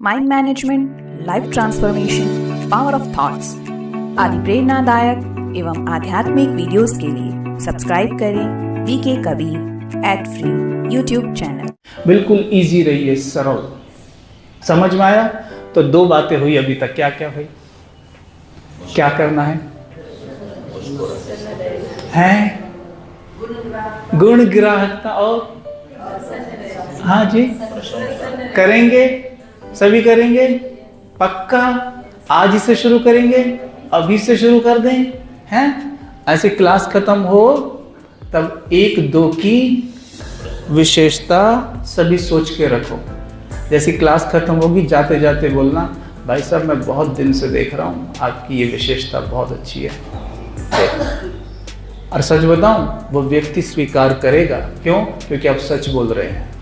Mind management, life transformation, power of thoughts आदि प्रेरणादायक एवं आध्यात्मिक वीडियोस के लिए सब्सक्राइब करें VK Kabir @free YouTube channel. बिल्कुल इजी रहिए, सरल। समझ में आया? तो दो बातें हुई अभी तक। क्या क्या हुई? क्या करना है? गुणग्राहकता और हाँ जी, करेंगे, सभी करेंगे पक्का। आज ही से शुरू करेंगे, अभी से शुरू कर दें, हैं? ऐसे क्लास खत्म हो तब एक दो की विशेषता सभी सोच के रखो। जैसी क्लास खत्म होगी जाते जाते बोलना, भाई साहब मैं बहुत दिन से देख रहा हूँ आपकी ये विशेषता बहुत अच्छी है। और सच बताऊं, वो व्यक्ति स्वीकार करेगा। क्यों? क्योंकि आप सच बोल रहे हैं,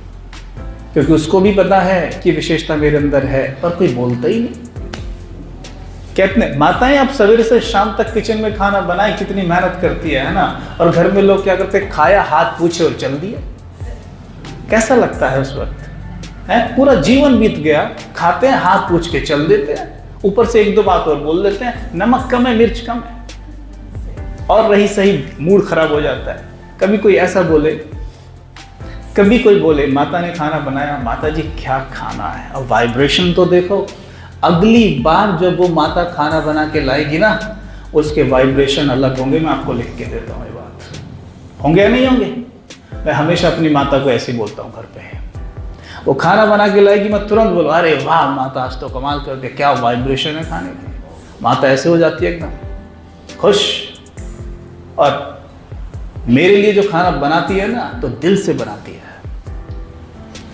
क्योंकि उसको भी पता है कि विशेषता मेरे अंदर है, पर कोई बोलता ही नहीं। कहते हैं माताएं आप सवेरे से शाम तक किचन में खाना बनाए, कितनी मेहनत करती है ना, और घर में लोग क्या करते हैं, खाया, हाथ पूछे और चल दिया। कैसा लगता है उस वक्त? है पूरा जीवन बीत गया, खाते हैं, हाथ पूछ के चल देते हैं, ऊपर से एक दो बात और बोल देते हैं, नमक कम है, मिर्च कम है, और रही सही मूड खराब हो जाता है। कभी कोई ऐसा बोले, कभी कोई बोले माता ने खाना बनाया, माता जी क्या खाना है, अब वाइब्रेशन तो देखो। अगली बार जब वो माता खाना बना के लाएगी ना, उसके वाइब्रेशन अलग होंगे। मैं आपको लिख के देता हूँ ये बात। होंगे या नहीं होंगे? मैं हमेशा अपनी माता को ऐसे ही बोलता हूँ घर पे। वो खाना बना के लाएगी, मैं तुरंत बोलूँ, अरे वाह माता आज तो कमाल कर दिया, क्या वाइब्रेशन है खाने की। माता ऐसे हो जाती है एकदम खुश। और मेरे लिए जो खाना बनाती है ना, तो दिल से बनाती है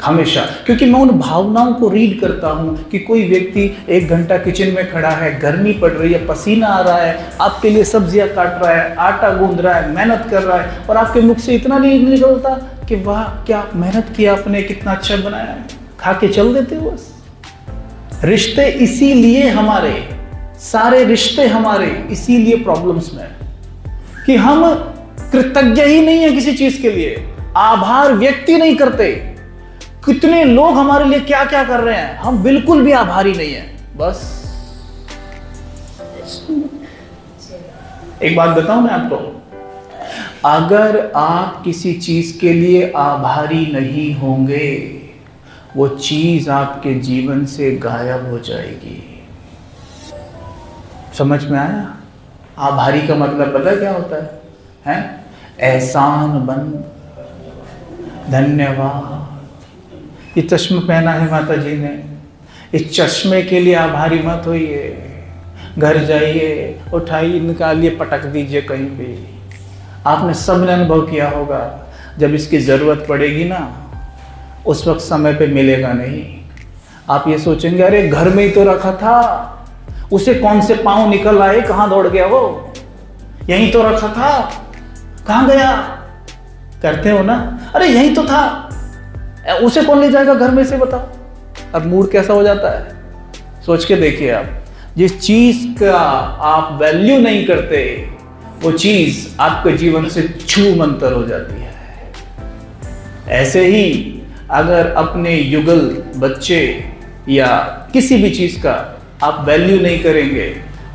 हमेशा, क्योंकि मैं उन भावनाओं को रीड करता हूं कि कोई व्यक्ति 1 घंटा किचन में खड़ा है, गर्मी पड़ रही है, पसीना आ रहा है, आपके लिए सब्जियां काट रहा है, आटा गूंद रहा है, मेहनत कर रहा है, और आपके मुख से इतना नहीं निकलता कि वाह क्या मेहनत किया आपने, कितना अच्छा बनाया है, खा के चल देते हो बस। रिश्ते इसीलिए हमारे, सारे रिश्ते हमारे इसीलिए प्रॉब्लम्स में कि हम कृतज्ञ ही नहीं है किसी चीज के लिए, आभार व्यक्ति नहीं करते। कितने लोग हमारे लिए क्या क्या कर रहे हैं, हम बिल्कुल भी आभारी नहीं है। बस एक बात बताऊं मैं आपको, अगर आप किसी चीज के लिए आभारी नहीं होंगे, वो चीज आपके जीवन से गायब हो जाएगी। समझ में आया? आभारी का मतलब पता क्या होता है? एहसान बंद, धन्यवाद। ये चश्मा पहना है माता जी ने, इस चश्मे के लिए आभारी मत होइए। घर जाइए, उठाइए, निकालिए, पटक दीजिए कहीं भी। आपने सबने अनुभव किया होगा, जब इसकी ज़रूरत पड़ेगी ना, उस वक्त समय पे मिलेगा नहीं। आप ये सोचेंगे अरे घर में ही तो रखा था, उसे कौन से पाँव निकल आए, कहाँ दौड़ गया वो, यहीं तो रखा था, कहाँ गया? करते हो ना, अरे यहीं तो था, उसे कौन ले जाएगा घर में से, बताओ। अब मूड कैसा हो जाता है? सोच के देखिए आप, जिस चीज का आप वैल्यू नहीं करते, वो चीज आपके जीवन से छू मंतर हो जाती है। ऐसे ही अगर अपने युगल बच्चे या किसी भी चीज का आप वैल्यू नहीं करेंगे,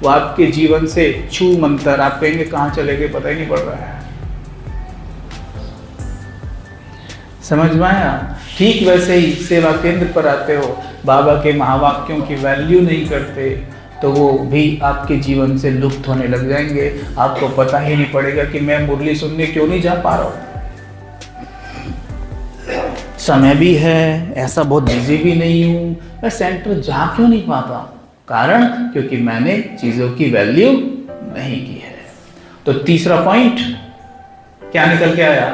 वो आपके जीवन से छू मंतर, आप कहेंगे कहाँ चले गए पता ही नहीं पड़ रहा है। समझ में आया? ठीक वैसे ही सेवा केंद्र पर आते हो, बाबा के महावाक्यों की वैल्यू नहीं करते, तो वो भी आपके जीवन से लुप्त होने लग जाएंगे। आपको पता ही नहीं पड़ेगा कि मैं मुरली सुनने क्यों नहीं जा पा रहा हूँ। समय भी है, ऐसा बहुत बिजी भी नहीं हूँ, मैं सेंटर जा क्यों नहीं पाता? कारण क्योंकि मैंने चीज़ों की वैल्यू नहीं की है। तो तीसरा पॉइंट क्या निकल के आया?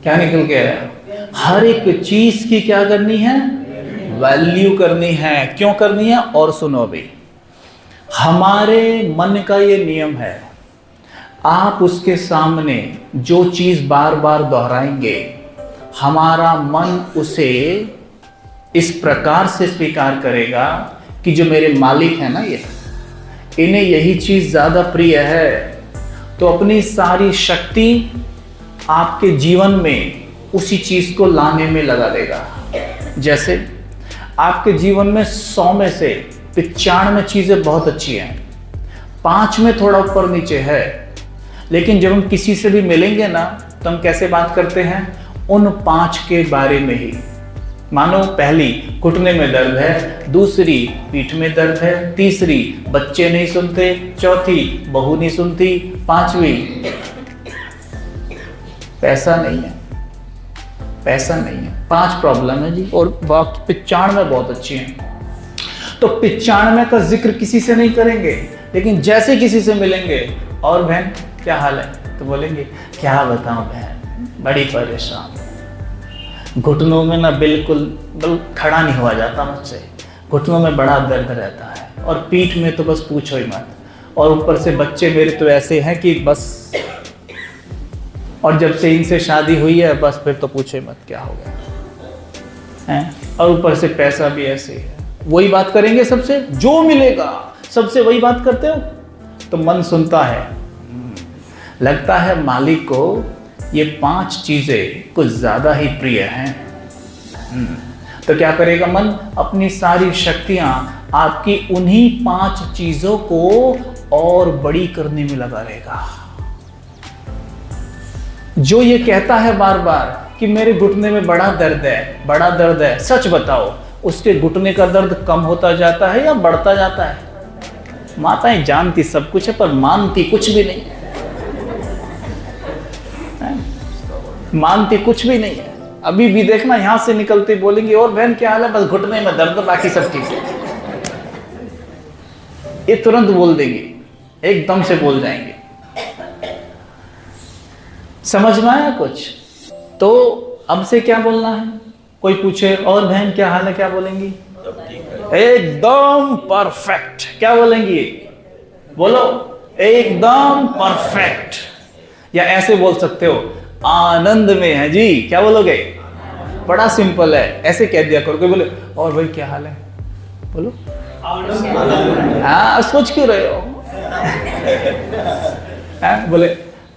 क्या निकल के आया? हर एक चीज की क्या करनी है? वैल्यू करनी है। क्यों करनी है? और सुनो अभी, हमारे मन का ये नियम है, आप उसके सामने जो चीज बार बार दोहराएंगे, हमारा मन उसे इस प्रकार से स्वीकार करेगा कि जो मेरे मालिक है ना, ये इन्हें यही चीज ज्यादा प्रिय है, तो अपनी सारी शक्ति आपके जीवन में उसी चीज को लाने में लगा देगा। जैसे आपके जीवन में 100 में से 95 चीजें बहुत अच्छी हैं, 5 में थोड़ा ऊपर नीचे है। लेकिन जब हम किसी से भी मिलेंगे ना तो हम कैसे बात करते हैं, उन 5 के बारे में ही। मानो पहली, घुटने में दर्द है, दूसरी, पीठ में दर्द है, तीसरी, बच्चे नहीं सुनते, चौथी, बहू नहीं सुनती, 5वीं, पैसा नहीं है, पैसा नहीं है। 5 प्रॉब्लम है जी, और बाकी 95 बहुत अच्छी हैं। तो 95 का जिक्र किसी से नहीं करेंगे, लेकिन जैसे किसी से मिलेंगे, और बहन क्या हाल है, तो बोलेंगे क्या बताऊं बहन, बड़ी परेशान, घुटनों में ना बिल्कुल खड़ा नहीं हुआ जाता मुझसे, घुटनों में बड़ा दर्द रहता है, और पीठ में तो बस पूछो ही मत, और ऊपर से बच्चे मेरे तो ऐसे हैं कि बस, और जब से इनसे शादी हुई है बस फिर तो पूछो ही मत क्या हो गया है, और ऊपर से पैसा भी ऐसे ही है। वही बात करेंगे सबसे, जो मिलेगा सबसे वही बात करते हो, तो मन सुनता है, लगता है मालिक को ये 5 चीजें कुछ ज्यादा ही प्रिय हैं। तो क्या करेगा मन, अपनी सारी शक्तियां आपकी उन्हीं 5 चीजों को और बड़ी करने में लगा रहेगा। जो ये कहता है बार बार कि मेरे घुटने में बड़ा दर्द है, बड़ा दर्द है, सच बताओ उसके घुटने का दर्द कम होता जाता है या बढ़ता जाता है? माताएं जानती सब कुछ है पर मानती कुछ भी नहीं है, मानती कुछ भी नहीं है। अभी भी देखना, यहां से निकलते बोलेंगे और बहन क्या हाल है, बस घुटने में दर्द, बाकी सब ठीक है। ये तुरंत बोल देंगे, एकदम से बोल जाएंगे। समझ में आया कुछ? तो अब से क्या बोलना है? कोई पूछे और बहन क्या हाल है, क्या बोलेंगी? एकदम परफेक्ट। क्या बोलेंगी? बोलो एकदम परफेक्ट। या ऐसे बोल सकते हो, आनंद में है जी। क्या बोलोगे? बड़ा सिंपल है, ऐसे कह दिया करो। कोई बोले और भाई क्या हाल है, बोलो हाँ, सोच क्यों रहे हो? बोले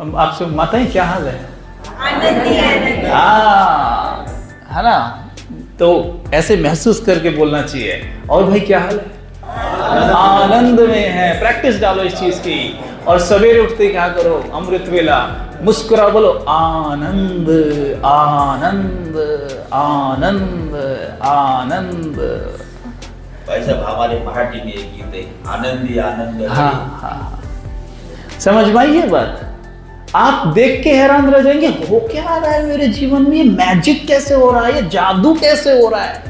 आपसे माता क्या हाल है? हाँ, है ना? तो ऐसे महसूस करके बोलना चाहिए। और भाई क्या हाल है? आनंद में है। प्रैक्टिस डालो इस चीज की। और सवेरे उठते क्या करो? अमृत वेला मुस्कुरा, बोलो आनंद आनंद आनंद आनंद। भाई साहब हमारे मराठी में एक गीत है, आनंद ही आनंद। हाँ हाँ, समझ में आई ये बात? आप देख के हैरान रह जाएंगे, हो क्या रहा है मेरे जीवन में, ये मैजिक कैसे हो रहा है, ये जादू कैसे हो रहा है,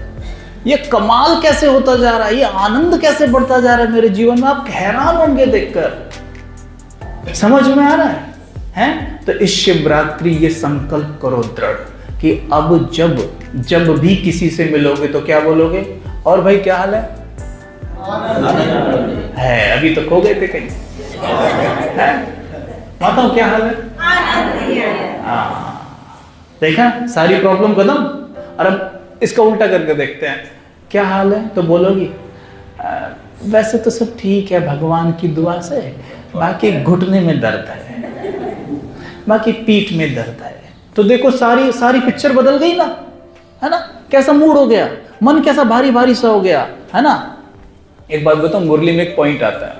ये कमाल कैसे होता जा रहा है, ये आनंद कैसे बढ़ता जा रहा है मेरे जीवन में। आप हैरान होंगे देखकर। समझ में आ रहा है? हैं? तो इस शिवरात्रि ये संकल्प करो दृढ़ कि अब जब भी किसी से मिलोगे तो क्या बोलोगे? और भाई क्या हाल है? है, अभी तो खो गए थे कहीं। माता क्या हाल है? देखा, सारी प्रॉब्लम खत्म। और अब इसका उल्टा करके देखते हैं, क्या हाल है तो बोलोगी वैसे तो सब ठीक है भगवान की दुआ से, बाकी घुटने में दर्द है, बाकी पीठ में दर्द है। तो देखो सारी पिक्चर बदल गई ना, है ना? कैसा मूड हो गया, मन कैसा भारी भारी सा हो गया, है ना? एक बात बताऊं, मुरली में एक पॉइंट आता है,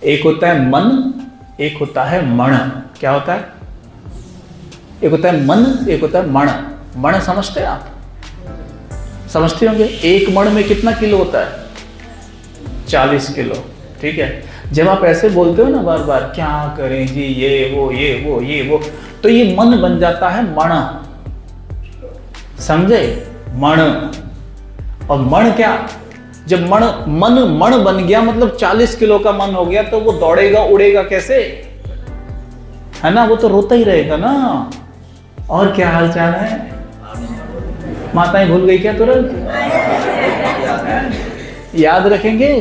एक होता है मन, एक होता है मण। क्या होता है? एक होता है मन, एक होता है मण। मण समझते हैं आप? समझते होंगे। एक मण में कितना किलो होता है? 40 किलो। ठीक है। जब आप ऐसे बोलते हो ना बार बार, क्या करें जी, ये वो, तो ये मन बन जाता है मण। समझे? मण। और मण क्या? जब मन बन गया, मतलब 40 किलो का मन हो गया, तो वो दौड़ेगा उड़ेगा कैसे, है ना? वो तो रोता ही रहेगा ना। और क्या हाल चाल है? माताएं भूल गई क्या तुरंत? याद रखेंगे।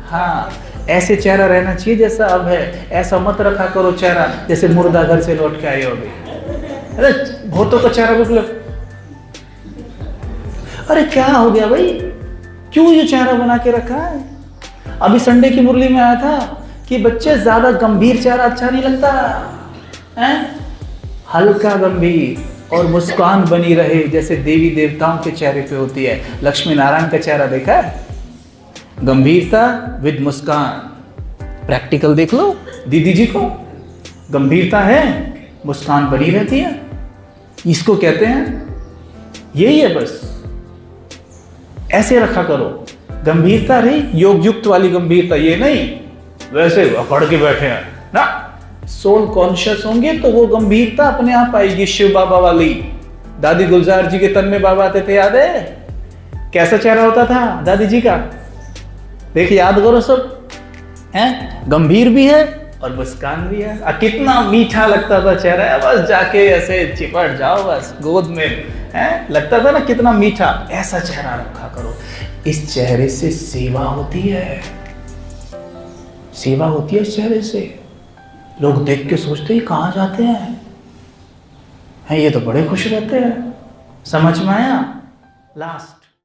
हाँ, ऐसे चेहरा रहना चाहिए जैसा अब है। ऐसा मत रखा करो चेहरा जैसे मुर्दा घर से लौट के आए हो अभी। अरे बहुतों का चेहरा बिल्कुल, अरे क्या हो गया भाई, क्यों ये चेहरा बना के रखा है? अभी संडे की मुरली में आया था कि बच्चे ज्यादा गंभीर चेहरा अच्छा नहीं लगता है, हल्का गंभीर, और मुस्कान बनी रहे जैसे देवी देवताओं के चेहरे पे होती है। लक्ष्मी नारायण का चेहरा देखा है? गंभीरता विद मुस्कान। प्रैक्टिकल देख लो दीदी जी को, गंभीरता है, मुस्कान बनी रहती है, इसको कहते हैं, यही है बस। ऐसे रखा करो, गंभीरता रही, योग युक्त वाली गंभीरता, ये नहीं वैसे अकड़ के बैठे हैं ना। सोल कॉन्शियस होंगे तो वो गंभीरता अपने आप आएगी, शिव बाबा वाली। दादी गुलजार जी के तन में बाबा आते थे, याद है? कैसा चेहरा होता था दादी जी का? देखिए याद करो सब, हैं? गंभीर भी है और मुस्कान भी है। कितना मीठा लगता था चेहरा, बस जाके ऐसे चिपट जाओ बस गोद में, हैं? लगता था ना कितना मीठा। ऐसा चेहरा रखा करो, इस चेहरे से सेवा होती है, सेवा होती है इस चेहरे से। लोग देख के सोचते ही कहाँ जाते हैं, ये तो बड़े खुश रहते हैं। समझ में आया? लास्ट